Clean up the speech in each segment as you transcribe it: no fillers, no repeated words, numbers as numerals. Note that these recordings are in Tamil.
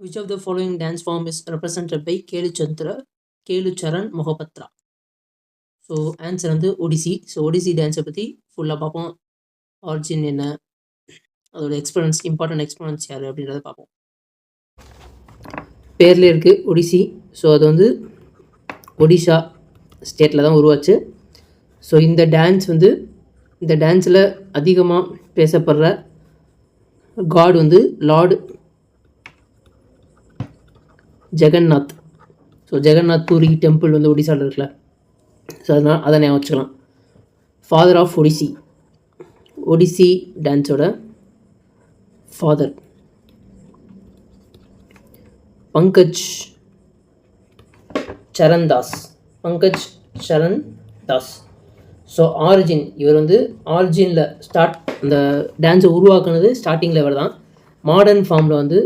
Which of the following dance form is represented by Kelucharan Mohapatra? So answer வந்து ஒடிசி. ஸோ ஒடிசி டான்ஸை பற்றி ஃபுல்லாக பார்ப்போம். ஆரிஜின் என்ன, அதோட எக்ஸ்பீரியன்ஸ், இம்பார்ட்டன்ட் எக்ஸ்பீரியன்ஸ் யார் அப்படின்றத பார்ப்போம். பேர்லேயே இருக்குது ஒடிசி. ஸோ அது வந்து ஒடிஷா ஸ்டேட்டில் தான் உருவாச்சு. ஸோ இந்த டான்ஸில் அதிகமாக பேசப்படுற காட் வந்து lord Jagannath. So Jagannath Puri temple வந்து ஒடிசாவில் இருக்குல்ல, ஸோ அதனால் அதை ஞாபகம் வச்சுக்கலாம். ஃபாதர் ஆஃப் ஒடிசி டான்ஸோட father Pankaj Charan Das. So origin, இவர் வந்து ஆரிஜினில் இந்த டான்ஸை உருவாக்குனது ஸ்டார்டிங்கில் இவர் தான். மாடர்ன் ஃபார்மில் வந்து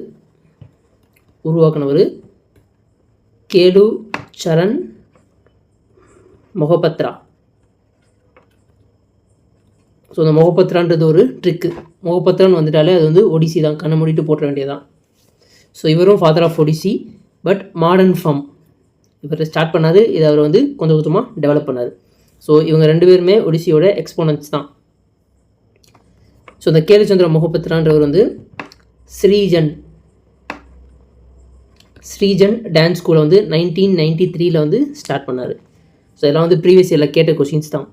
உருவாக்குனவர் கேலுச்சரண் மொஹபத்ரா. ஸோ இந்த மொஹபத்ரான்றது ஒரு ட்ரிக்கு. மொஹபத்ரான்னு வந்துட்டாலே அது வந்து ஒடிசி தான், கண்ணை மூடிட்டு போட்ட வேண்டியதான். ஸோ இவரும் father of Odissi, but modern form இவர் ஸ்டார்ட் பண்ணார். இதை அவர் வந்து கொஞ்சம் கொஞ்சமாக டெவலப் பண்ணார். ஸோ இவங்க ரெண்டு பேருமே ஒடிசியோட எக்ஸ்போனன்ட்ஸ் தான். ஸோ இந்த கேலுச்சந்திர மொஹபத்ரான்றவர் வந்து ஸ்ரீஜன் டான்ஸ் ஸ்கூலை வந்து 1993 வந்து ஸ்டார்ட் பண்ணார். ஸோ இதெல்லாம் வந்து ப்ரீவியஸ் இயரில் கேட்ட கொஷின்ஸ் தான்.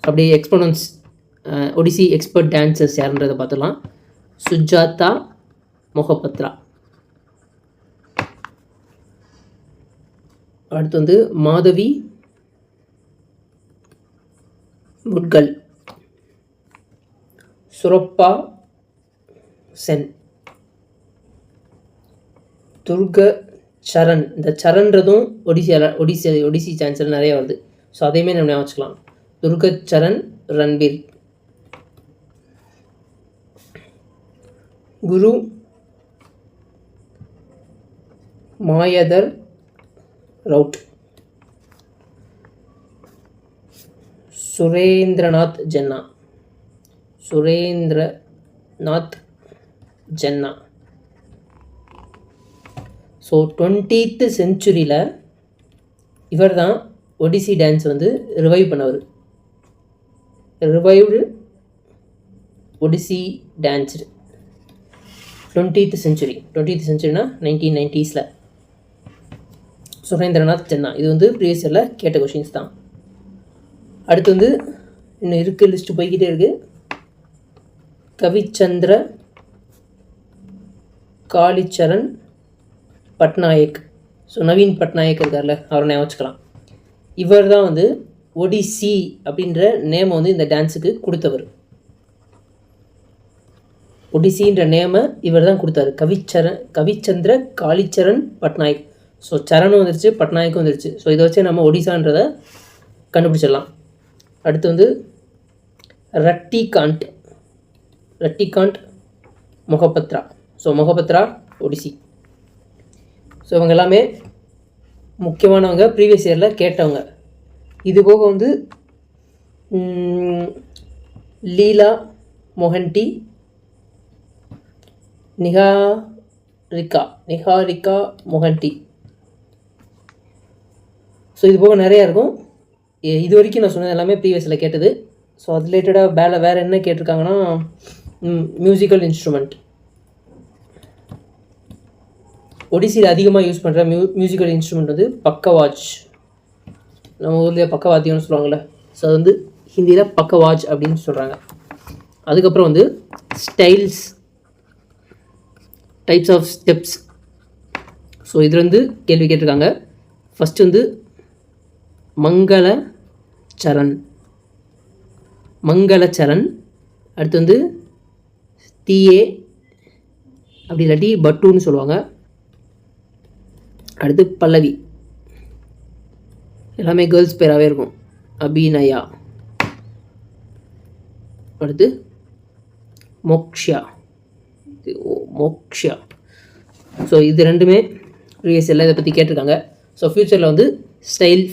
அப்படியே எக்ஸ்போனன்ஸ் ஒடிசி எக்ஸ்பர்ட் டான்சர்ஸ் யாருன்றதை பார்த்துலாம். சுஜாதா மொஹபத்ரா, அடுத்து வந்து மாதவி முட்கல், சுரப்பா சென், துர்க சரண். இந்த சரண்றதும் ஒடிசி சான்ஸில் நிறைய வருது. ஸோ அதையுமே நம்ம ஞாபகம் வச்சுக்கலாம். துர்க சரண் ரன்பீர், குரு மாயதர் ரவுட், சுரேந்திரநாத் ஜன்னா. ஸோ 20th செஞ்சுரியில் இவர் தான் ஒடிசி டான்ஸ் வந்து ரிவைவ் பண்ணவர். ரிவைவ்டு ஒடிசி டான்ஸ் 20th செஞ்சுரினா 1990s. சுரேந்திரநாத் ஜன்னா. இது வந்து ப்ரீவியஸ் இயரில் கேட்ட கொஷின்ஸ் தான். அடுத்து வந்து இன்னும் இருக்குது, லிஸ்ட்டு போய்கிட்டே இருக்குது. கவிச்சந்திர காளிச்சரண் பட்நாயக். ஸோ நவீன் பட்நாயக் இருக்கார்ல, அவரை ஞாபகம் வச்சுக்கலாம். இவர் தான் வந்து ஒடிசி அப்படின்ற நேமை வந்து இந்த டான்ஸுக்கு கொடுத்தவர். ஒடிசின்ற நேமை இவர் தான் கொடுத்தாரு. கவிச்சந்திர காளிச்சரண் பட்நாயக். ஸோ சரணும் வந்துருச்சு, பட்நாயக்கும் வந்துருச்சு. ஸோ இதை வச்சு நம்ம ஒடிசான்றதை கண்டுபிடிச்சிடலாம். அடுத்து வந்து ரட்டிகாண்ட் மொஹபத்ரா. ஸோ மொஹபத்ரா ஒடிசி. ஸோ இவங்க எல்லாமே முக்கியமானவங்க, ப்ரீவியஸ் இயரில் கேட்டவங்க. இது போக வந்து லீலா மொஹன்டி, நிஹாரிகா மொஹன்டி. ஸோ இது போக நிறையா இருக்கும். இது வரைக்கும் நான் சொன்னது எல்லாமே ப்ரீவியஸில் கேட்டது. ஸோ அது ரிலேட்டடாக வேறு என்ன கேட்டிருக்காங்கன்னா, மியூசிக்கல் இன்ஸ்ட்ருமெண்ட். ஒடிசியில் அதிகமாக யூஸ் பண்ணுற மியூசிக்கல் இன்ஸ்ட்ருமெண்ட் வந்து பக்கவாஜ். நம்ம ஊரில் பக்கவாத்தியம்னு சொல்லுவாங்கள்ல, ஸோ அது வந்து ஹிந்தியில் பக்கவாஜ் அப்படின்னு சொல்கிறாங்க. அதுக்கப்புறம் வந்து டைப்ஸ் ஆஃப் ஸ்டெப்ஸ். ஸோ இதில் வந்து கேள்வி கேட்டிருக்காங்க. ஃபஸ்ட்டு வந்து மங்களச்சரண், அடுத்து வந்து தீயே, அப்படி இல்லாட்டி பட்டுன்னு சொல்லுவாங்க. அடுத்து பல்லவி, எல்லாமே கேர்ள்ஸ் பேராகவே இருக்கும். அபிநயா, அடுத்து மோக்ஷா. ஸோ இது ரெண்டுமே ப்ரீவியஸ் எல்லாம் இதை பற்றி கேட்டிருக்காங்க. ஸோ ஃப்யூச்சரில் வந்து style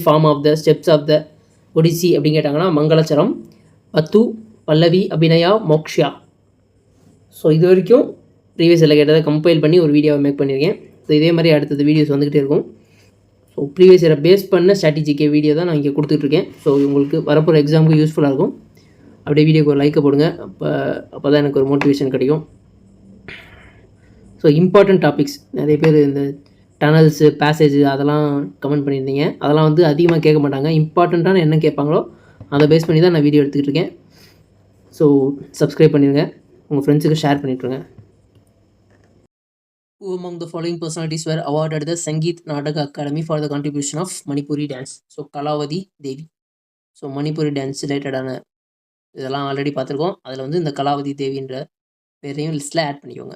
form of the steps of the Odissi அப்படின்னு கேட்டாங்கன்னா மங்களச்சரம், பத்து, பல்லவி, அபிநயா, மோக்ஷா. ஸோ இது வரைக்கும் ப்ரீவியஸ் இயரில் கேட்டதை கம்பைல் பண்ணி ஒரு வீடியோவை மேக் பண்ணியிருக்கேன். ஸோ இதே மாதிரி அடுத்தது வீடியோஸ் வந்துக்கிட்டே இருக்கும். ஸோ ப்ரீவியஸ் இயரை பேஸ் பண்ண ஸ்ட்ராட்டஜிக்கே வீடியோ தான் நான் இங்கே கொடுத்துட்ருக்கேன். ஸோ உங்களுக்கு வரப்போகிற எக்ஸாமுக்கு யூஸ்ஃபுல்லாக இருக்கும். அப்படியே வீடியோக்கு ஒரு லைக்கை போடுங்க. அப்போ தான் எனக்கு ஒரு மோட்டிவேஷன் கிடைக்கும். ஸோ இம்பார்ட்டன்ட் டாபிக்ஸ் நிறைய பேர் இந்த டனல்ஸு பேசேஜ் அதெல்லாம் கமெண்ட் பண்ணியிருந்தீங்க. அதெல்லாம் வந்து அதிகமாக கேட்க மாட்டாங்க. இம்பார்ட்டண்ட்டான என்ன கேட்பாங்களோ அதை பேஸ் பண்ணி தான் நான் வீடியோ எடுத்துக்கிட்டு இருக்கேன். ஸோ சப்ஸ்கிரைப் பண்ணிடுங்க, உங்கள் ஃப்ரெண்ட்ஸுக்கு share பண்ணிவிட்ருங்க. Who among the following personalities were awarded the Sangeet Nataka Academy for the contribution of Manipuri dance? So Kalavathi Devi. So Manipuri dance ரிலேட்டடான இதெல்லாம் ஆல்ரெடி பார்த்துருக்கோம். அதில் வந்து இந்த கலாவதி தேவின்ற பேரையும் லிஸ்ட்டில் ஆட் பண்ணிக்கோங்க.